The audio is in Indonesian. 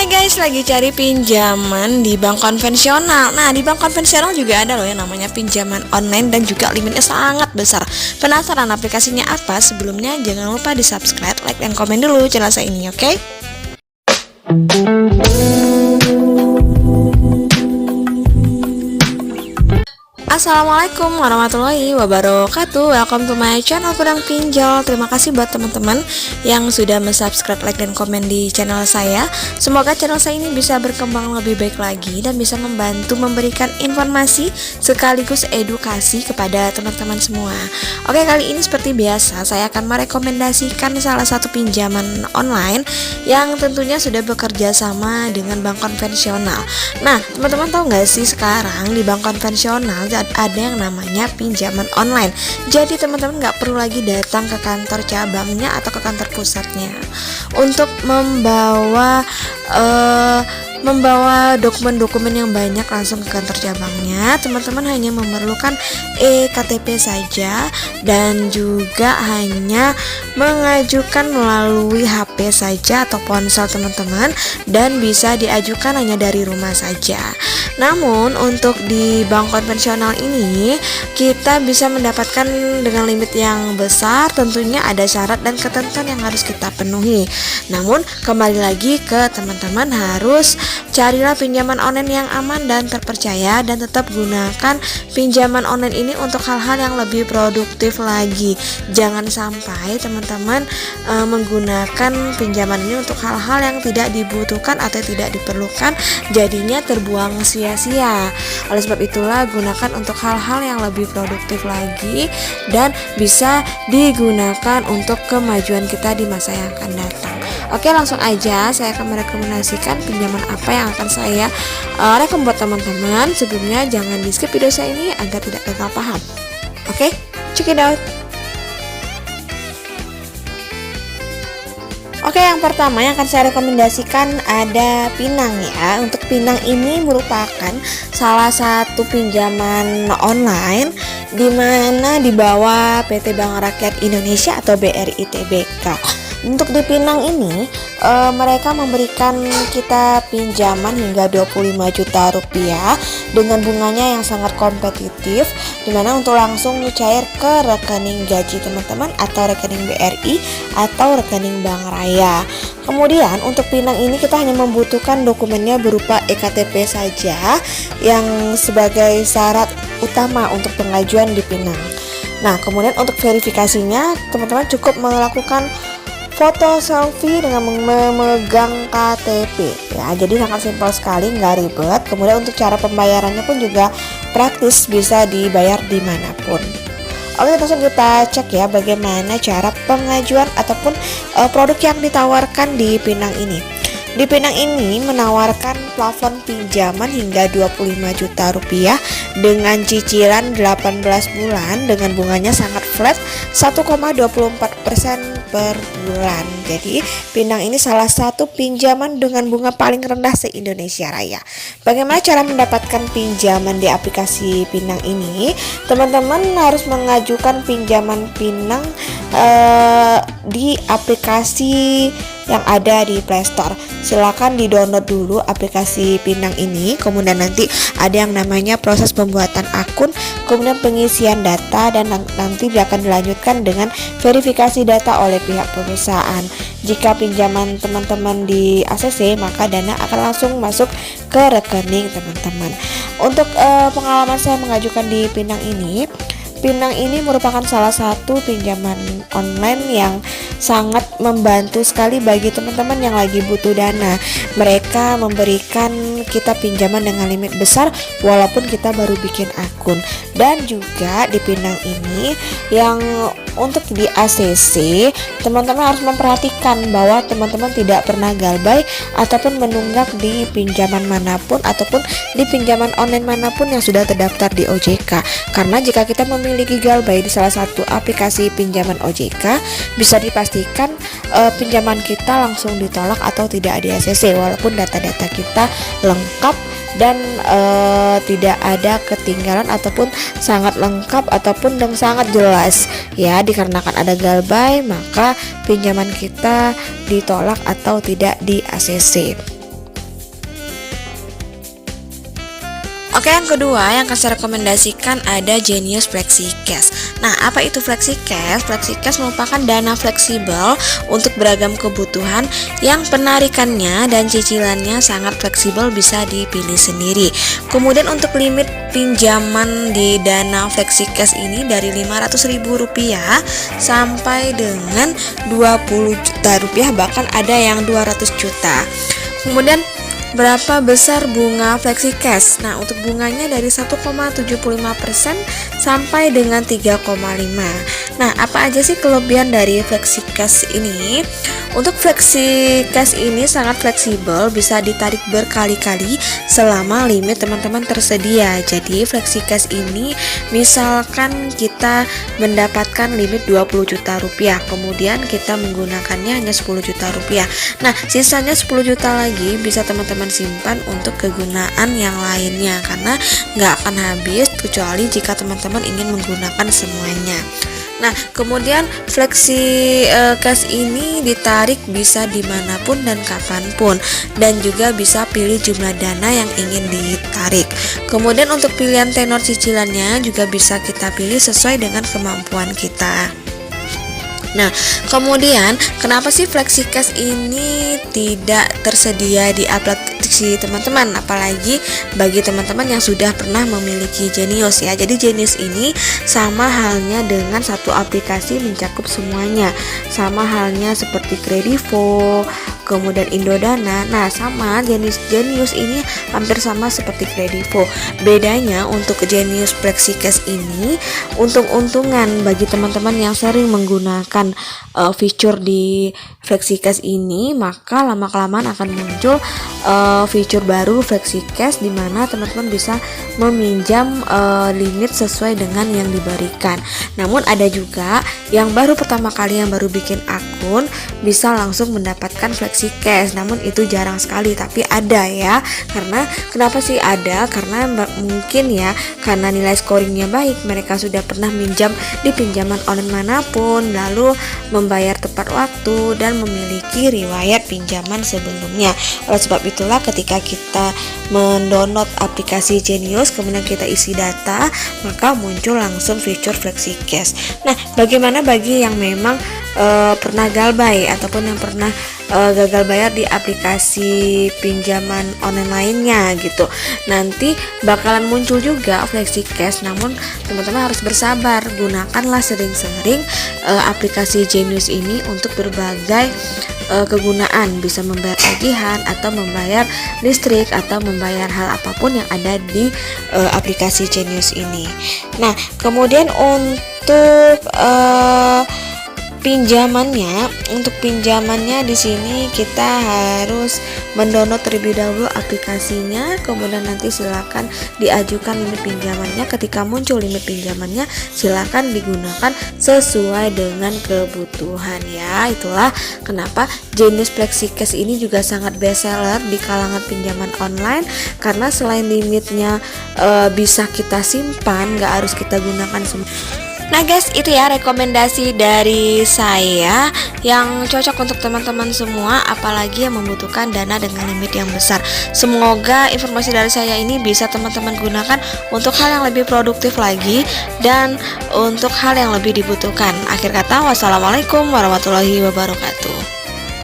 Hai guys, lagi cari pinjaman di bank konvensional. Nah, di bank konvensional juga ada loh yang namanya pinjaman online dan juga limitnya sangat besar. Penasaran aplikasinya apa? Sebelumnya jangan lupa di subscribe, like, dan komen dulu channel saya ini, oke? Assalamualaikum warahmatullahi wabarakatuh. Welcome to my channel Pedang Pinjol. Terima kasih buat teman-teman yang sudah subscribe, like, dan komen di channel saya. Semoga channel saya ini bisa berkembang lebih baik lagi dan bisa membantu memberikan informasi sekaligus edukasi kepada teman-teman semua. Oke, kali ini seperti biasa saya akan merekomendasikan salah satu pinjaman online yang tentunya sudah bekerja sama dengan bank konvensional. Nah, teman-teman tahu nggak sih sekarang di bank konvensional ada yang namanya pinjaman online. Jadi teman-teman nggak perlu lagi datang ke kantor cabangnya atau ke kantor pusatnya untuk membawa dokumen-dokumen yang banyak langsung ke kantor cabangnya. Teman-teman hanya memerlukan eKTP saja dan juga hanya mengajukan melalui HP saja atau ponsel teman-teman, dan bisa diajukan hanya dari rumah saja. Namun untuk di bank konvensional ini kita bisa mendapatkan dengan limit yang besar. Tentunya ada syarat dan ketentuan yang harus kita penuhi. Namun kembali lagi ke teman-teman, harus carilah pinjaman online yang aman dan terpercaya, dan tetap gunakan pinjaman online ini untuk hal-hal yang lebih produktif lagi. Jangan sampai teman-teman menggunakan pinjaman ini untuk hal-hal yang tidak dibutuhkan atau tidak diperlukan, jadinya terbuang sia-sia. Oleh sebab itulah, gunakan untuk hal-hal yang lebih produktif lagi dan bisa digunakan untuk kemajuan kita di masa yang akan datang. Oke, langsung aja saya akan merekomendasikan pinjaman apa yang akan saya rekom buat teman-teman. Sebelumnya jangan di skip video saya ini agar tidak gagal paham. Oke, check it out. Oke, yang pertama yang akan saya rekomendasikan ada Pinang ya. Untuk Pinang ini merupakan salah satu pinjaman online di mana dibawa PT Bank Rakyat Indonesia atau BRI Tbk. Untuk di Pinang ini mereka memberikan kita pinjaman hingga 25 juta rupiah dengan bunganya yang sangat kompetitif, dimana untuk langsung cair ke rekening gaji teman-teman atau rekening BRI atau rekening Bank Raya. Kemudian untuk Pinang ini kita hanya membutuhkan dokumennya berupa eKTP saja yang sebagai syarat utama untuk pengajuan di Pinang. Nah, kemudian untuk verifikasinya teman-teman cukup melakukan foto selfie dengan memegang KTP ya, jadi sangat simpel sekali, nggak ribet. Kemudian untuk cara pembayarannya pun juga praktis, bisa dibayar dimanapun. Oke, langsung kita cek ya bagaimana cara pengajuan ataupun produk yang ditawarkan di Pinang ini. Di Pinang ini menawarkan plafon pinjaman hingga 25 juta rupiah dengan cicilan 18 bulan dengan bunganya sangat flat 1,24% per bulan. Jadi Pinang ini salah satu pinjaman dengan bunga paling rendah se-Indonesia Raya. Bagaimana cara mendapatkan pinjaman di aplikasi Pinang ini? Teman-teman harus mengajukan pinjaman Pinang di aplikasi yang ada di Play Store. Silakan di-download dulu aplikasi Pinang ini. Kemudian nanti ada yang namanya proses pembuatan akun, kemudian pengisian data, dan nanti akan dilanjutkan dengan verifikasi data oleh pihak perusahaan. Jika pinjaman teman-teman di ACC, maka dana akan langsung masuk ke rekening teman-teman. Untuk pengalaman saya mengajukan di Pinang ini merupakan salah satu pinjaman online yang sangat membantu sekali bagi teman-teman yang lagi butuh dana. Mereka memberikan kita pinjaman dengan limit besar walaupun kita baru bikin akun. Dan juga di Pinang ini yang untuk di ACC, teman-teman harus memperhatikan bahwa teman-teman tidak pernah galbay ataupun menunggak di pinjaman manapun ataupun di pinjaman online manapun yang sudah terdaftar di OJK. Karena jika kita memiliki galbay di salah satu aplikasi pinjaman OJK, bisa dipastikan pinjaman kita langsung ditolak atau tidak di ACC walaupun data-data kita lengkap dan tidak ada ketinggalan ataupun sangat lengkap ataupun yang sangat jelas ya. Dikarenakan ada galbay, maka pinjaman kita ditolak atau tidak di ACC. Oke, yang kedua yang akan saya rekomendasikan ada Genius FlexiCash. Nah, apa itu FlexiCash? FlexiCash merupakan dana fleksibel untuk beragam kebutuhan yang penarikannya dan cicilannya sangat fleksibel, bisa dipilih sendiri. Kemudian untuk limit pinjaman di dana FlexiCash ini dari Rp500.000 sampai dengan Rp20 juta, bahkan ada yang 200 juta. Kemudian berapa besar bunga FlexiCash? Nah, untuk bunganya dari 1,75% sampai dengan 3,5. Nah, apa aja sih kelebihan dari FlexiCash ini? Untuk FlexiCash ini sangat fleksibel, bisa ditarik berkali-kali selama limit teman-teman tersedia. Jadi FlexiCash ini misalkan kita mendapatkan limit Rp20 juta, kemudian kita menggunakannya hanya Rp10 juta. Nah, sisanya 10 juta lagi bisa teman-teman simpan untuk kegunaan yang lainnya, karena nggak akan habis kecuali jika teman-teman ingin menggunakan semuanya. Nah, kemudian FlexiCash ini ditarik bisa dimanapun dan kapanpun, dan juga bisa pilih jumlah dana yang ingin ditarik. Kemudian untuk pilihan tenor cicilannya juga bisa kita pilih sesuai dengan kemampuan kita. Nah, kemudian kenapa sih FlexiCash ini tidak tersedia di aplikasi teman-teman, apalagi bagi teman-teman yang sudah pernah memiliki Genius ya. Jadi Genius ini sama halnya dengan satu aplikasi mencakup semuanya, sama halnya seperti Kredivo, kemudian Indodana. Nah, sama Genius ini hampir sama seperti Kredivo. Bedanya untuk Genius FlexiCash ini untung-untungan bagi teman-teman yang sering menggunakan fitur di FlexiCash ini, maka lama-kelamaan akan muncul fitur baru FlexiCash di mana teman-teman bisa meminjam limit sesuai dengan yang diberikan. Namun ada juga yang baru pertama kali, yang baru bikin akun, bisa langsung mendapatkan FlexiCash. Namun itu jarang sekali, tapi ada ya. Karena kenapa sih ada? Karena mungkin ya karena nilai scoringnya baik, mereka sudah pernah minjam di pinjaman online manapun, lalu membayar tepat waktu dan memiliki riwayat pinjaman sebelumnya. Oleh sebab itulah ketika kita mendownload aplikasi Genius kemudian kita isi data, maka muncul langsung fitur FlexiCash. Nah, bagaimana bagi yang memang pernah galbay ataupun yang pernah gagal bayar di aplikasi pinjaman online lainnya gitu, nanti bakalan muncul juga FlexiCash. Namun teman-teman harus bersabar, gunakanlah sering-sering aplikasi Genius ini untuk berbagai kegunaan, bisa membayar tagihan atau membayar listrik atau membayar hal apapun yang ada di aplikasi Genius ini. Nah, kemudian untuk pinjamannya di sini kita harus mendownload terlebih dahulu aplikasinya, kemudian nanti silakan diajukan limit pinjamannya. Ketika muncul limit pinjamannya, silakan digunakan sesuai dengan kebutuhan ya. Itulah kenapa Genius FlexiCash ini juga sangat best seller di kalangan pinjaman online, karena selain limitnya bisa kita simpan, nggak harus kita gunakan semua. Nah guys, itu ya rekomendasi dari saya yang cocok untuk teman-teman semua, apalagi yang membutuhkan dana dengan limit yang besar. Semoga informasi dari saya ini bisa teman-teman gunakan untuk hal yang lebih produktif lagi dan untuk hal yang lebih dibutuhkan. Akhir kata, wassalamualaikum warahmatullahi wabarakatuh.